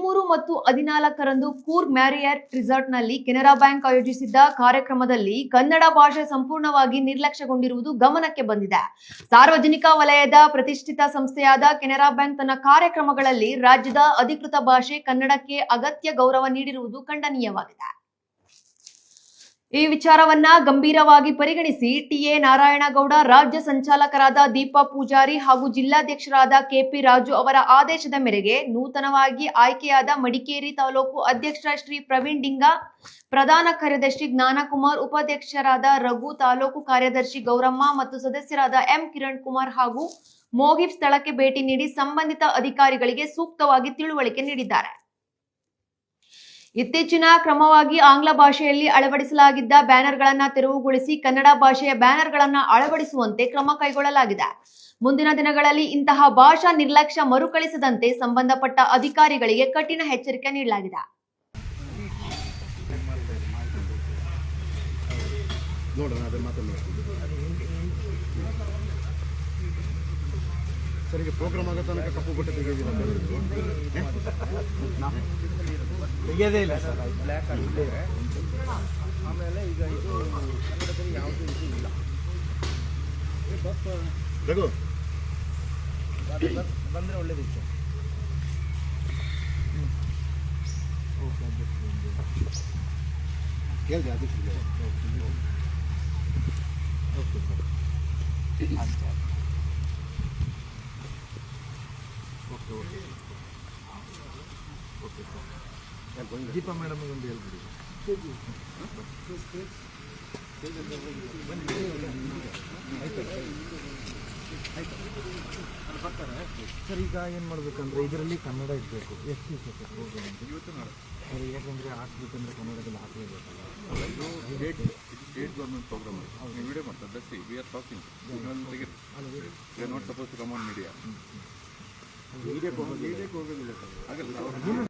13 ಮತ್ತು 14ರಂದು ಕೂರ್ಗ್ ಮ್ಯಾರಿಯಟ್ ರೆಸಾರ್ಟ್ನಲ್ಲಿ ಕೆನರಾ ಬ್ಯಾಂಕ್ ಆಯೋಜಿಸಿದ್ದ ಕಾರ್ಯಕ್ರಮದಲ್ಲಿ ಕನ್ನಡ ಭಾಷೆ ಸಂಪೂರ್ಣವಾಗಿ ನಿರ್ಲಕ್ಷ್ಯಗೊಂಡಿರುವುದು ಗಮನಕ್ಕೆ ಬಂದಿದೆ. ಸಾರ್ವಜನಿಕ ವಲಯದ ಪ್ರತಿಷ್ಠಿತ ಸಂಸ್ಥೆಯಾದ ಕೆನರಾ ಬ್ಯಾಂಕ್ ತನ್ನ ಕಾರ್ಯಕ್ರಮಗಳಲ್ಲಿ ರಾಜ್ಯದ ಅಧಿಕೃತ ಭಾಷೆ ಕನ್ನಡಕ್ಕೆ ಅಗತ್ಯ ಗೌರವ ನೀಡಿರುವುದು ಖಂಡನೀಯವಾಗಿದೆ. ಈ ವಿಚಾರವನ್ನ ಗಂಭೀರವಾಗಿ ಪರಿಗಣಿಸಿ ಟಿಎ ನಾರಾಯಣಗೌಡ, ರಾಜ್ಯ ಸಂಚಾಲಕರಾದ ದೀಪಾ ಪೂಜಾರಿ ಹಾಗೂ ಜಿಲ್ಲಾಧ್ಯಕ್ಷರಾದ ಕೆಪಿ ರಾಜು ಅವರ ಆದೇಶದ ಮೇರೆಗೆ ನೂತನವಾಗಿ ಆಯ್ಕೆಯಾದ ಮಡಿಕೇರಿ ತಾಲೂಕು ಅಧ್ಯಕ್ಷ ಶ್ರೀ ಪ್ರವೀಣ್ ಡಿಂಗಾ, ಪ್ರಧಾನ ಕಾರ್ಯದರ್ಶಿ ಜ್ಞಾನಕುಮಾರ್, ಉಪಾಧ್ಯಕ್ಷರಾದ ರಘು, ತಾಲೂಕು ಕಾರ್ಯದರ್ಶಿ ಗೌರಮ್ಮ ಮತ್ತು ಸದಸ್ಯರಾದ ಎಂ ಕಿರಣ್ ಕುಮಾರ್ ಹಾಗೂ ಮೋಹಿಬ್ ಸ್ಥಳಕ್ಕೆ ಭೇಟಿ ನೀಡಿ ಸಂಬಂಧಿತ ಅಧಿಕಾರಿಗಳಿಗೆ ಸೂಕ್ತವಾಗಿ ತಿಳುವಳಿಕೆ ನೀಡಿದ್ದಾರೆ. ಇತ್ತೀಚಿನ ಕ್ರಮವಾಗಿ ಆಂಗ್ಲ ಭಾಷೆಯಲ್ಲಿ ಅಳವಡಿಸಲಾಗಿದ್ದ ಬ್ಯಾನರ್ಗಳನ್ನು ತೆರವುಗೊಳಿಸಿ ಕನ್ನಡ ಭಾಷೆಯ ಬ್ಯಾನರ್ಗಳನ್ನು ಅಳವಡಿಸುವಂತೆ ಕ್ರಮ ಕೈಗೊಳ್ಳಲಾಗಿದೆ. ಮುಂದಿನ ದಿನಗಳಲ್ಲಿ ಇಂತಹ ಭಾಷಾ ನಿರ್ಲಕ್ಷ್ಯ ಮರುಕಳಿಸದಂತೆ ಸಂಬಂಧಪಟ್ಟ ಅಧಿಕಾರಿಗಳಿಗೆ ಕಠಿಣ ಎಚ್ಚರಿಕೆ ನೀಡಲಾಗಿದೆ. ಸರಿಗೆ ಪ್ರೋಗ್ರಾಮ್ ಆಗೋ ತನಕ ಕಪ್ಪು ಬಟ್ಟೆ ತೆಗೆಯೋದೇ ಇಲ್ಲ ಸರ್, ಬ್ಲ್ಯಾಕ್ ಆಗಿದೆ. ಆಮೇಲೆ ಈಗ ಇದು ಕನ್ನಡದಲ್ಲಿ ಯಾವುದೂ ಇದು ಇಲ್ಲ. ರಘು ಬಂದರೆ ಒಳ್ಳೇದಿತ್ತು. ಕೇಳಿದೆ ಅದು okay sir. Okay okay okay sir. Deepa madam ಒಂದು ಹೇಳ್ಬಿಡಿ. ಬರ್ತಾರೆ ಸರ್. ಈಗ ಏನು ಮಾಡಬೇಕಂದ್ರೆ ಇದರಲ್ಲಿ ಕನ್ನಡ ಇರಬೇಕು. ಎಷ್ಟು ದಿವಸ ಪ್ರೋಗ್ರಾಮ್ ಸರ್? ಯಾಕಂದರೆ ಹಾಕ್ಬೇಕಂದ್ರೆ ಕನ್ನಡದಲ್ಲಿ ಹಾಕಲೇಬೇಕಲ್ಲ. ಇದು ಸ್ಟೇಟ್ ಗೌರ್ಮೆಂಟ್ ಪ್ರೋಗ್ರಾಮ್. ವಿಡಿಯೋ ಮಾಡ್ತಾರೆ. That's we are talking. We are not suppose to come on media. ಮೀಡಿಯಾಕ್ಕೆ ಹೋಗೋದಿಲ್ಲ ಸರ್, ಹಾಗಲ್ಲ.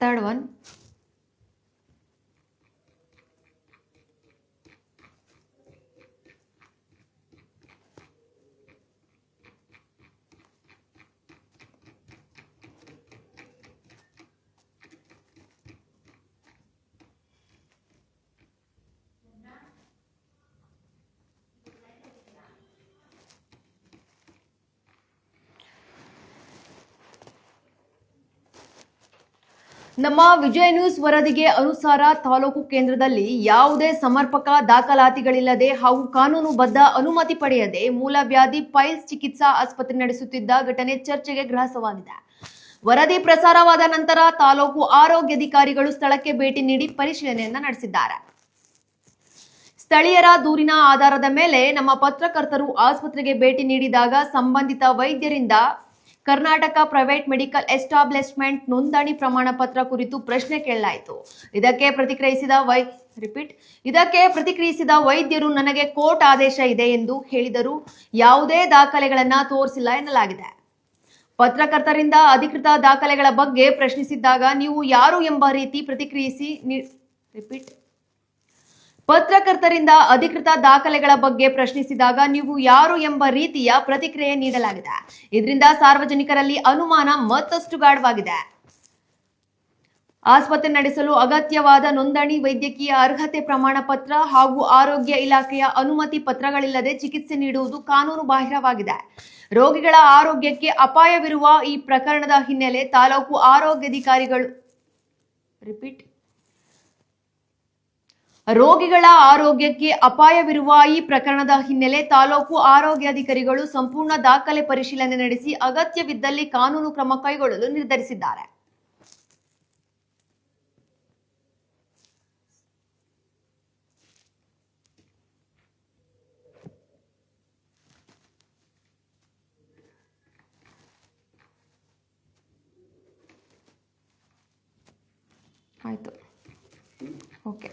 Third one. ನಮ್ಮ ವಿಜಯ ನ್ಯೂಸ್ ವರದಿಗೆ ಅನುಸಾರ ತಾಲೂಕು ಕೇಂದ್ರದಲ್ಲಿ ಯಾವುದೇ ಸಮರ್ಪಕ ದಾಖಲಾತಿಗಳಿಲ್ಲದೆ ಹಾಗೂ ಕಾನೂನುಬದ್ಧ ಅನುಮತಿ ಪಡೆಯದೆ ಮೂಲವ್ಯಾಧಿ ಪೈಲ್ಸ್ ಚಿಕಿತ್ಸಾ ಆಸ್ಪತ್ರೆ ನಡೆಸುತ್ತಿದ್ದ ಘಟನೆ ಚರ್ಚೆಗೆ ಗ್ರಾಸವಾಗಿದೆ. ವರದಿ ಪ್ರಸಾರವಾದ ನಂತರ ತಾಲೂಕು ಆರೋಗ್ಯಾಧಿಕಾರಿಗಳು ಸ್ಥಳಕ್ಕೆ ಭೇಟಿ ನೀಡಿ ಪರಿಶೀಲನೆಯನ್ನ ನಡೆಸಿದ್ದಾರೆ. ಸ್ಥಳೀಯರ ದೂರಿನ ಆಧಾರದ ಮೇಲೆ ನಮ್ಮ ಪತ್ರಕರ್ತರು ಆಸ್ಪತ್ರೆಗೆ ಭೇಟಿ ನೀಡಿದಾಗ ಸಂಬಂಧಿತ ವೈದ್ಯರಿಂದ ಕರ್ನಾಟಕ ಪ್ರೈವೇಟ್ ಮೆಡಿಕಲ್ ಎಸ್ಟಾಬ್ಲಿಷ್ಮೆಂಟ್ ನೋಂದಣಿ ಪ್ರಮಾಣ ಪತ್ರ ಕುರಿತು ಪ್ರಶ್ನೆ ಕೇಳಲಾಯಿತು. ಇದಕ್ಕೆ ಪ್ರತಿಕ್ರಿಯಿಸಿದ ವೈದ್ಯರು ನನಗೆ ಕೋರ್ಟ್ ಆದೇಶ ಇದೆ ಎಂದು ಹೇಳಿದರು. ಯಾವುದೇ ದಾಖಲೆಗಳನ್ನ ತೋರಿಸಿಲ್ಲ ಎನ್ನಲಾಗಿದೆ. ಪತ್ರಕರ್ತರಿಂದ ಅಧಿಕೃತ ದಾಖಲೆಗಳ ಬಗ್ಗೆ ಪ್ರಶ್ನಿಸಿದಾಗ ನೀವು ಯಾರು ಎಂಬ ರೀತಿ ಪತ್ರಕರ್ತರಿಂದ ಅಧಿಕೃತ ದಾಖಲೆಗಳ ಬಗ್ಗೆ ಪ್ರಶ್ನಿಸಿದಾಗ ನೀವು ಯಾರು ಎಂಬ ರೀತಿಯ ಪ್ರತಿಕ್ರಿಯೆ ನೀಡಲಾಗಿದೆ. ಇದರಿಂದ ಸಾರ್ವಜನಿಕರಲ್ಲಿ ಅನುಮಾನ ಮತ್ತಷ್ಟು ಗಾಢವಾಗಿದೆ. ಆಸ್ಪತ್ರೆ ನಡೆಸಲು ಅಗತ್ಯವಾದ ನೋಂದಣಿ, ವೈದ್ಯಕೀಯ ಅರ್ಹತೆ ಪ್ರಮಾಣ ಪತ್ರ ಹಾಗೂ ಆರೋಗ್ಯ ಇಲಾಖೆಯ ಅನುಮತಿ ಪತ್ರಗಳಿಲ್ಲದೆ ಚಿಕಿತ್ಸೆ ನೀಡುವುದು ಕಾನೂನು ಬಾಹಿರವಾಗಿದೆ. ರೋಗಿಗಳ ಆರೋಗ್ಯಕ್ಕೆ ಅಪಾಯವಿರುವ ಈ ಪ್ರಕರಣದ ಹಿನ್ನೆಲೆ ತಾಲೂಕು ಆರೋಗ್ಯಾಧಿಕಾರಿಗಳು ರೋಗಿಗಳ ಆರೋಗ್ಯಕ್ಕೆ ಅಪಾಯವಿರುವ ಈ ಪ್ರಕರಣದ ಹಿನ್ನೆಲೆ ತಾಲೂಕು ಆರೋಗ್ಯಾಧಿಕಾರಿಗಳು ಸಂಪೂರ್ಣ ದಾಖಲೆ ಪರಿಶೀಲನೆ ನಡೆಸಿ ಅಗತ್ಯವಿದ್ದಲ್ಲಿ ಕಾನೂನು ಕ್ರಮ ಕೈಗೊಳ್ಳಲು ನಿರ್ಧರಿಸಿದ್ದಾರೆ. ಆಯ್ತು, ಓಕೆ.